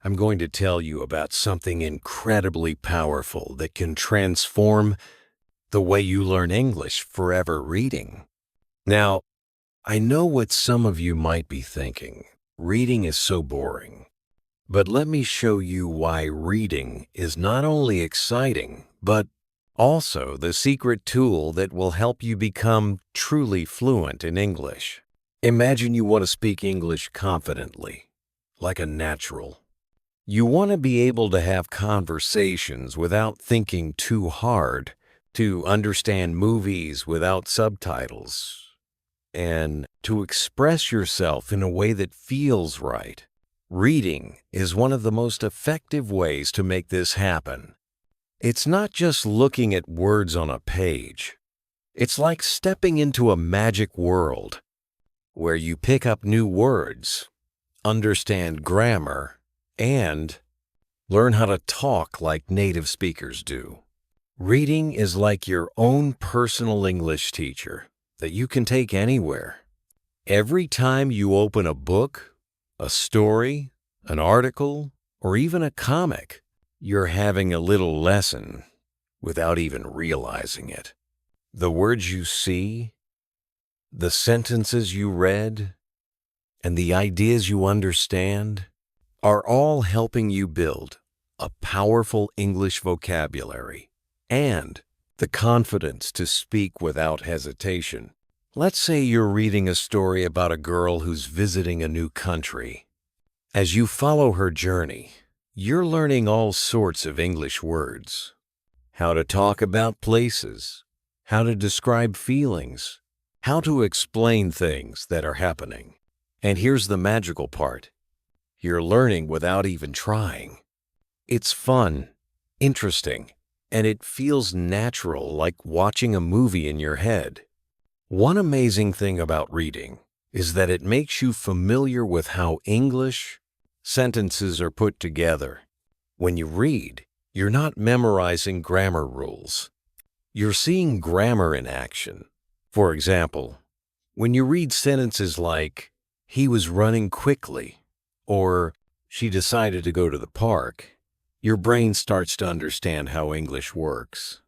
I'm going to tell you about something incredibly powerful that can transform the way you learn English forever: reading. Now, I know what some of you might be thinking. Reading is so boring. But let me show you why reading is not only exciting, but also the secret tool that will help you become truly fluent in English. Imagine you want to speak English confidently, like a natural. You want to be able to have conversations without thinking too hard, to understand movies without subtitles, and to express yourself in a way that feels right. Reading is one of the most effective ways to make this happen. It's not just looking at words on a page. It's like stepping into a magic world where you pick up new words, understand grammar, and learn how to talk like native speakers do. Reading is like your own personal English teacher that you can take anywhere. Every time you open a book, a story, an article, or even a comic, you're having a little lesson without even realizing it. The words you see, the sentences you read, and the ideas you understand are all helping you build a powerful English vocabulary and the confidence to speak without hesitation. Let's say you're reading a story about a girl who's visiting a new country. As you follow her journey, you're learning all sorts of English words: how to talk about places, how to describe feelings, how to explain things that are happening. And here's the magical part: you're learning without even trying. It's fun, interesting, and it feels natural, like watching a movie in your head. One amazing thing about reading is that it makes you familiar with how English sentences are put together. When you read, you're not memorizing grammar rules. You're seeing grammar in action. For example, when you read sentences like, "He was running quickly," or "She decided to go to the park," your brain starts to understand how English works.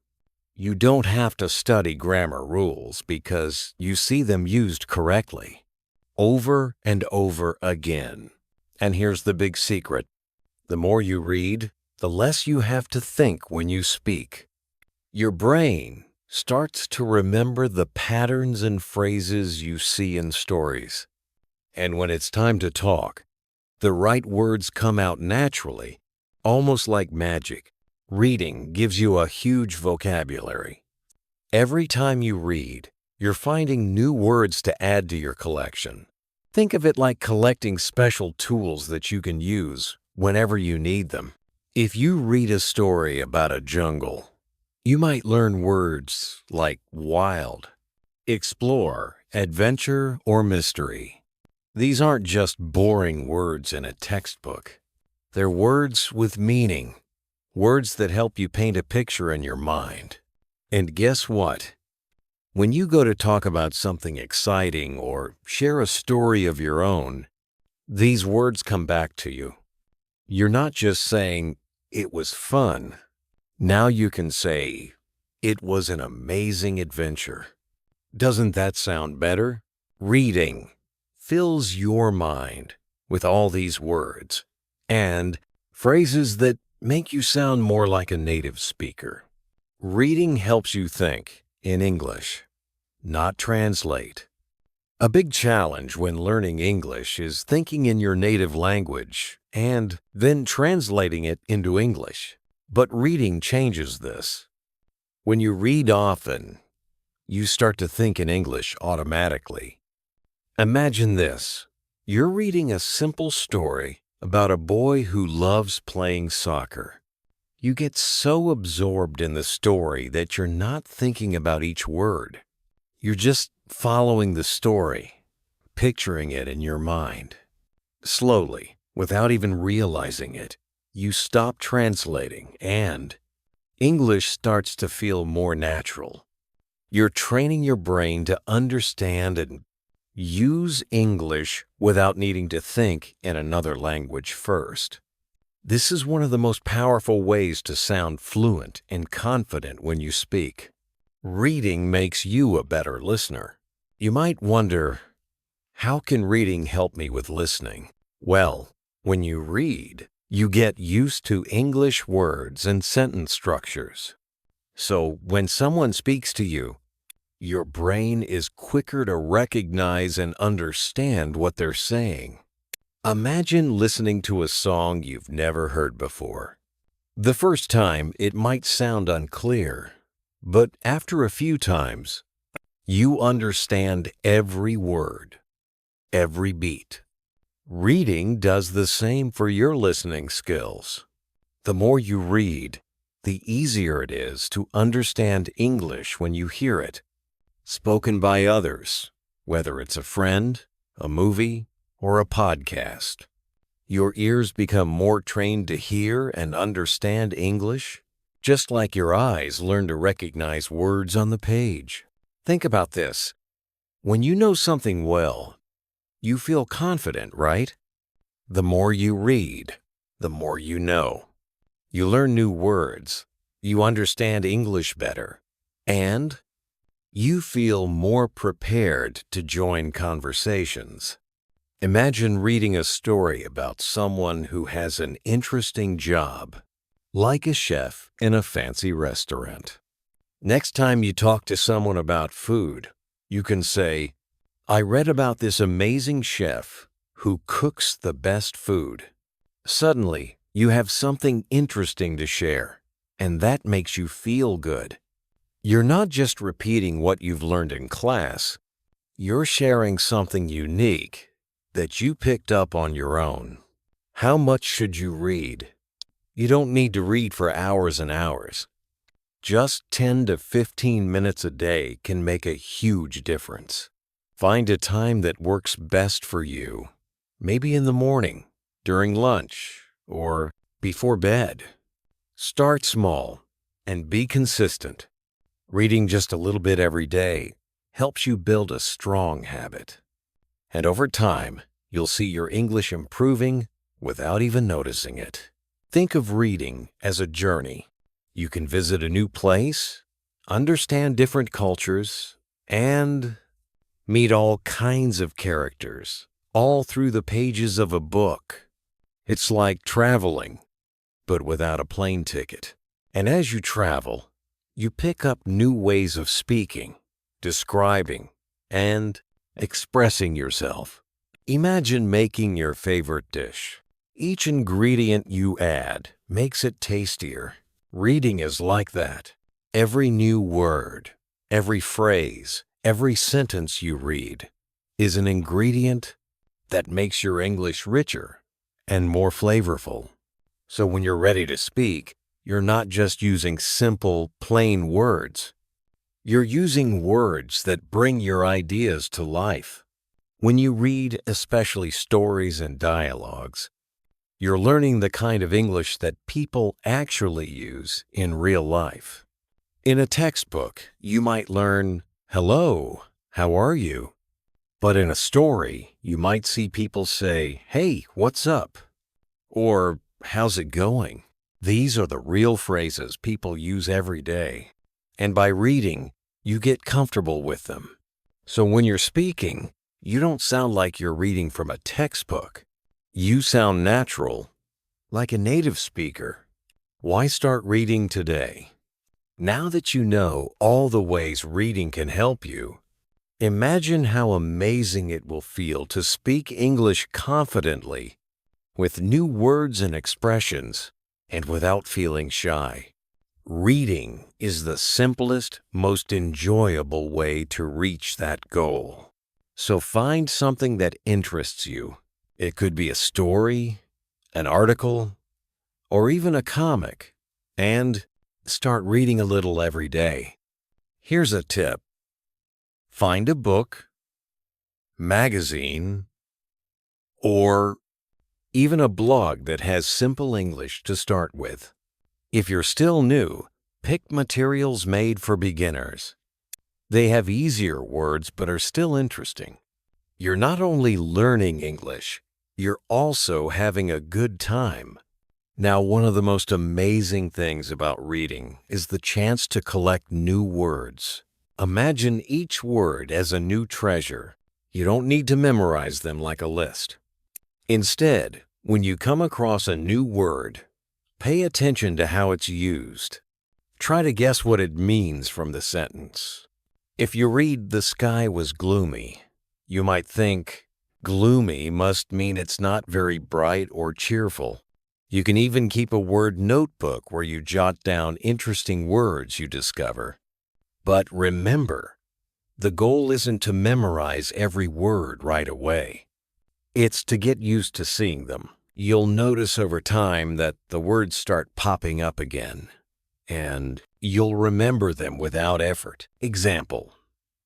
You don't have to study grammar rules because you see them used correctly, over and over again. And here's the big secret: the more you read, the less you have to think when you speak. Your brain starts to remember the patterns and phrases you see in stories. And when it's time to talk, the right words come out naturally, almost like magic. Reading gives you a huge vocabulary. Every time you read, you're finding new words to add to your collection. Think of it like collecting special tools that you can use whenever you need them. If you read a story about a jungle, you might learn words like wild, explore, adventure, or mystery. These aren't just boring words in a textbook. They're words with meaning, words that help you paint a picture in your mind. And guess what? When you go to talk about something exciting or share a story of your own, these words come back to you. You're not just saying, "It was fun." Now you can say, "It was an amazing adventure." Doesn't that sound better? Reading fills your mind with all these words and phrases that make you sound more like a native speaker. Reading helps you think in English, not translate. A big challenge when learning English is thinking in your native language and then translating it into English. But reading changes this. When you read often, you start to think in English automatically. Imagine this: you're reading a simple story about a boy who loves playing soccer. You get so absorbed in the story that you're not thinking about each word. You're just following the story, picturing it in your mind. Slowly, without even realizing it, you stop translating and English starts to feel more natural. You're training your brain to understand and use English without needing to think in another language first. This is one of the most powerful ways to sound fluent and confident when you speak. Reading makes you a better listener. You might wonder, how can reading help me with listening? Well, when you read, you get used to English words and sentence structures. So when someone speaks to you, your brain is quicker to recognize and understand what they're saying. Imagine listening to a song you've never heard before. The first time, it might sound unclear, but after a few times, you understand every word, every beat. Reading does the same for your listening skills. The more you read, the easier it is to understand English when you hear it, spoken by others, whether it's a friend, a movie, or a podcast. Your ears become more trained to hear and understand English, just like your eyes learn to recognize words on the page. Think about this. When you know something well, you feel confident, right? The more you read, the more you know. You learn new words, you understand English better, and you feel more prepared to join conversations. Imagine reading a story about someone who has an interesting job, like a chef in a fancy restaurant. Next time you talk to someone about food, you can say, "I read about this amazing chef who cooks the best food." Suddenly, you have something interesting to share, and that makes you feel good. You're not just repeating what you've learned in class, you're sharing something unique that you picked up on your own. How much should you read? You don't need to read for hours and hours. Just 10 to 15 minutes a day can make a huge difference. Find a time that works best for you, maybe in the morning, during lunch, or before bed. Start small and be consistent. Reading just a little bit every day helps you build a strong habit. And over time, you'll see your English improving without even noticing it. Think of reading as a journey. You can visit a new place, understand different cultures, and meet all kinds of characters, all through the pages of a book. It's like traveling, but without a plane ticket. And as you travel, you pick up new ways of speaking, describing, and expressing yourself. Imagine making your favorite dish. Each ingredient you add makes it tastier. Reading is like that. Every new word, every phrase, every sentence you read is an ingredient that makes your English richer and more flavorful. So when you're ready to speak, you're not just using simple, plain words. You're using words that bring your ideas to life. When you read, especially stories and dialogues, you're learning the kind of English that people actually use in real life. In a textbook, you might learn, "Hello, how are you?" But in a story, you might see people say, "Hey, what's up?" Or, "How's it going?" These are the real phrases people use every day. And by reading, you get comfortable with them. So when you're speaking, you don't sound like you're reading from a textbook. You sound natural, like a native speaker. Why start reading today? Now that you know all the ways reading can help you, imagine how amazing it will feel to speak English confidently, with new words and expressions, and without feeling shy. Reading is the simplest, most enjoyable way to reach that goal. So find something that interests you. It could be a story, an article, or even a comic, and start reading a little every day. Here's a tip. Find a book, magazine, or even a blog that has simple English to start with. If you're still new, pick materials made for beginners. They have easier words but are still interesting. You're not only learning English, you're also having a good time. Now, one of the most amazing things about reading is the chance to collect new words. Imagine each word as a new treasure. You don't need to memorize them like a list. Instead, when you come across a new word, pay attention to how it's used. Try to guess what it means from the sentence. If you read "the sky was gloomy," you might think, gloomy must mean it's not very bright or cheerful. You can even keep a word notebook where you jot down interesting words you discover. But remember, the goal isn't to memorize every word right away. It's to get used to seeing them. You'll notice over time that the words start popping up again, and you'll remember them without effort. Example,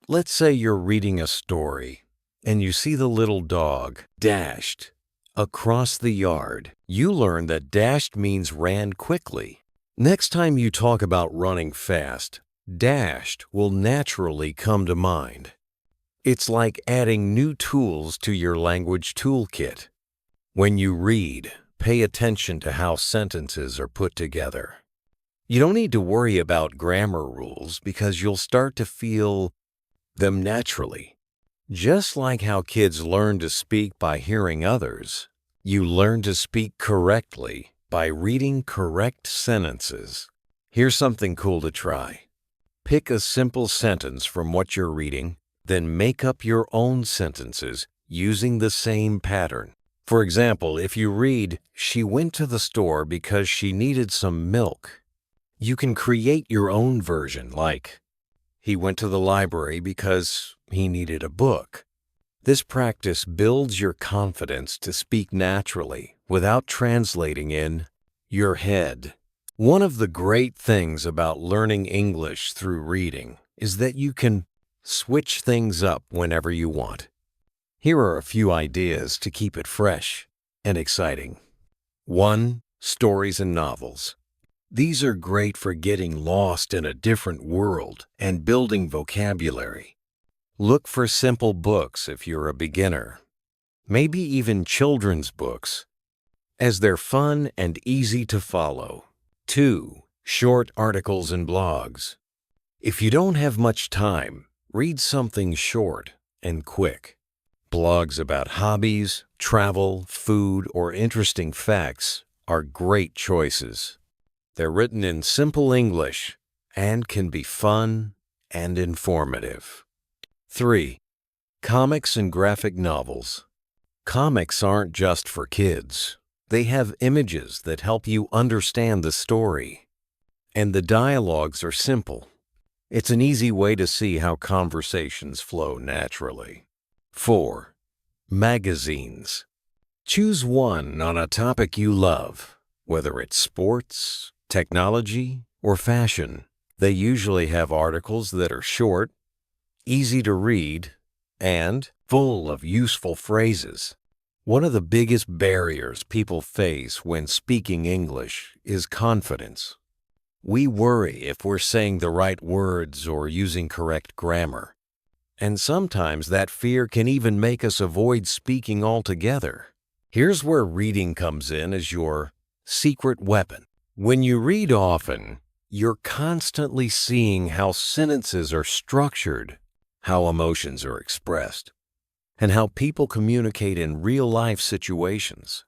let's say you're reading a story and you see the little dog dashed across the yard. You learn that dashed means ran quickly. Next time you talk about running fast, dashed will naturally come to mind. It's like adding new tools to your language toolkit. When you read, pay attention to how sentences are put together. You don't need to worry about grammar rules because you'll start to feel them naturally. Just like how kids learn to speak by hearing others, you learn to speak correctly by reading correct sentences. Here's something cool to try. Pick a simple sentence from what you're reading, then make up your own sentences using the same pattern. For example, if you read, "She went to the store because she needed some milk," you can create your own version like, "He went to the library because he needed a book." This practice builds your confidence to speak naturally without translating in your head. One of the great things about learning English through reading is that you can switch things up whenever you want. Here are a few ideas to keep it fresh and exciting. 1. Stories and novels. These are great for getting lost in a different world and building vocabulary. Look for simple books if you're a beginner. Maybe even children's books, as they're fun and easy to follow. 2. Short articles and blogs. If you don't have much time, read something short and quick. Blogs about hobbies, travel, food, or interesting facts are great choices. They're written in simple English and can be fun and informative. 3. Comics and graphic novels. Comics aren't just for kids. They have images that help you understand the story. And the dialogues are simple. It's an easy way to see how conversations flow naturally. 4. Magazines. Choose one on a topic you love, whether it's sports, technology, or fashion. They usually have articles that are short, easy to read, and full of useful phrases. One of the biggest barriers people face when speaking English is confidence. We worry if we're saying the right words or using correct grammar. And sometimes that fear can even make us avoid speaking altogether. Here's where reading comes in as your secret weapon. When you read often, you're constantly seeing how sentences are structured, how emotions are expressed, and how people communicate in real-life situations.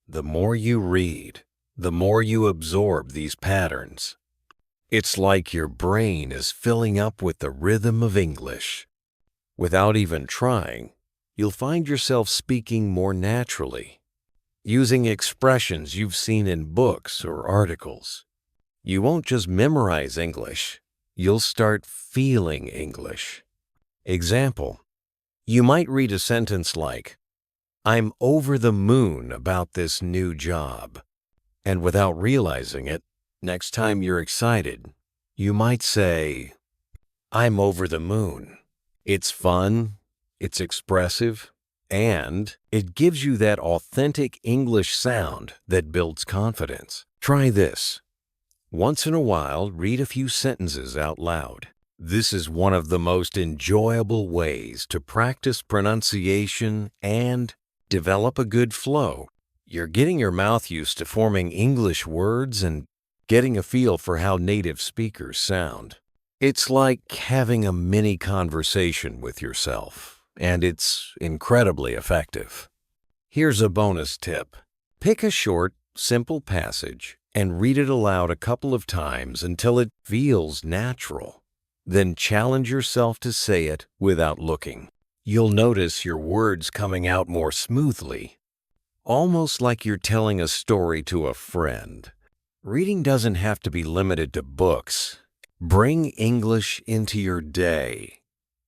The more you read, the more you absorb these patterns. It's like your brain is filling up with the rhythm of English. Without even trying, you'll find yourself speaking more naturally, using expressions you've seen in books or articles. You won't just memorize English, you'll start feeling English. Example, you might read a sentence like, "I'm over the moon about this new job." And without realizing it, next time you're excited, you might say, "I'm over the moon." It's fun, it's expressive, and it gives you that authentic English sound that builds confidence. Try this. Once in a while, read a few sentences out loud. This is one of the most enjoyable ways to practice pronunciation and develop a good flow. You're getting your mouth used to forming English words and getting a feel for how native speakers sound. It's like having a mini conversation with yourself, and it's incredibly effective. Here's a bonus tip. Pick a short, simple passage and read it aloud a couple of times until it feels natural. Then challenge yourself to say it without looking. You'll notice your words coming out more smoothly, almost like you're telling a story to a friend. Reading doesn't have to be limited to books. Bring English into your day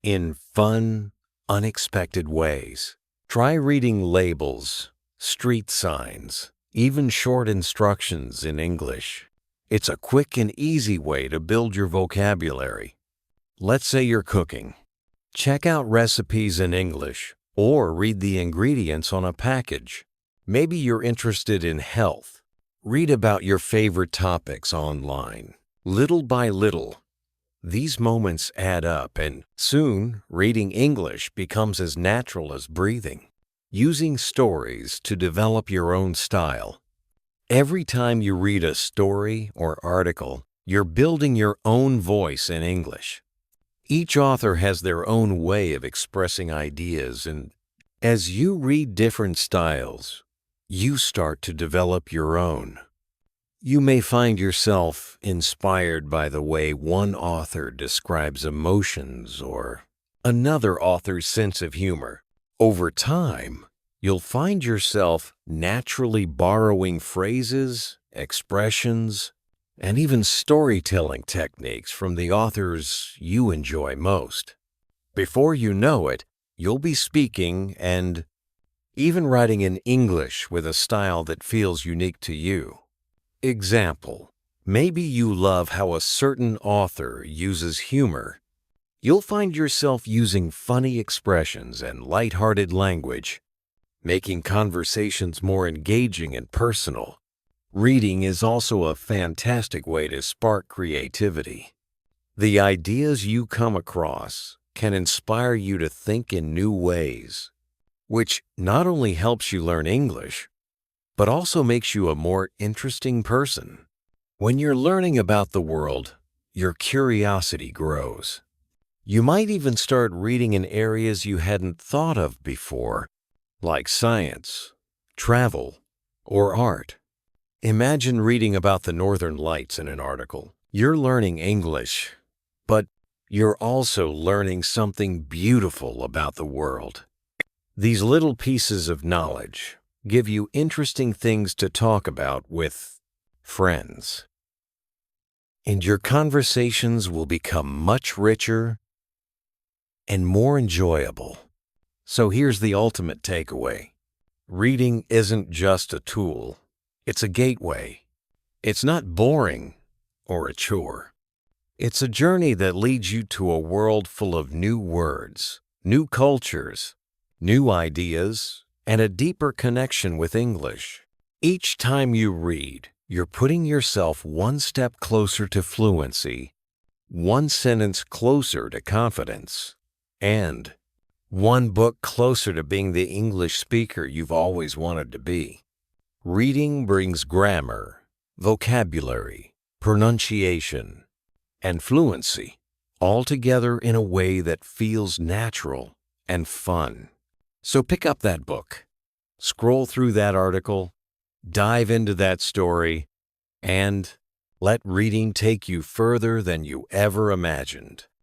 in fun, unexpected ways. Try reading labels, street signs, even short instructions in English. It's a quick and easy way to build your vocabulary. Let's say you're cooking. Check out recipes in English or read the ingredients on a package. Maybe you're interested in health. Read about your favorite topics online. Little by little, these moments add up, and soon reading English becomes as natural as breathing. Using stories to develop your own style. Every time you read a story or article, you're building your own voice in English. Each author has their own way of expressing ideas, and as you read different styles, you start to develop your own. You may find yourself inspired by the way one author describes emotions or another author's sense of humor. Over time, you'll find yourself naturally borrowing phrases, expressions, and even storytelling techniques from the authors you enjoy most. Before you know it, you'll be speaking and even writing in English with a style that feels unique to you. Example, maybe you love how a certain author uses humor. You'll find yourself using funny expressions and lighthearted language, making conversations more engaging and personal. Reading is also a fantastic way to spark creativity. The ideas you come across can inspire you to think in new ways, which not only helps you learn English, but also makes you a more interesting person. When you're learning about the world, your curiosity grows. You might even start reading in areas you hadn't thought of before, like science, travel, or art. Imagine reading about the Northern Lights in an article. You're learning English, but you're also learning something beautiful about the world. These little pieces of knowledge give you interesting things to talk about with friends. And your conversations will become much richer and more enjoyable. So here's the ultimate takeaway. Reading isn't just a tool, it's a gateway. It's not boring or a chore. It's a journey that leads you to a world full of new words, new cultures, new ideas, and a deeper connection with English. Each time you read, you're putting yourself one step closer to fluency, one sentence closer to confidence, and one book closer to being the English speaker you've always wanted to be. Reading brings grammar, vocabulary, pronunciation, and fluency all together in a way that feels natural and fun. So pick up that book, scroll through that article, dive into that story, and let reading take you further than you ever imagined.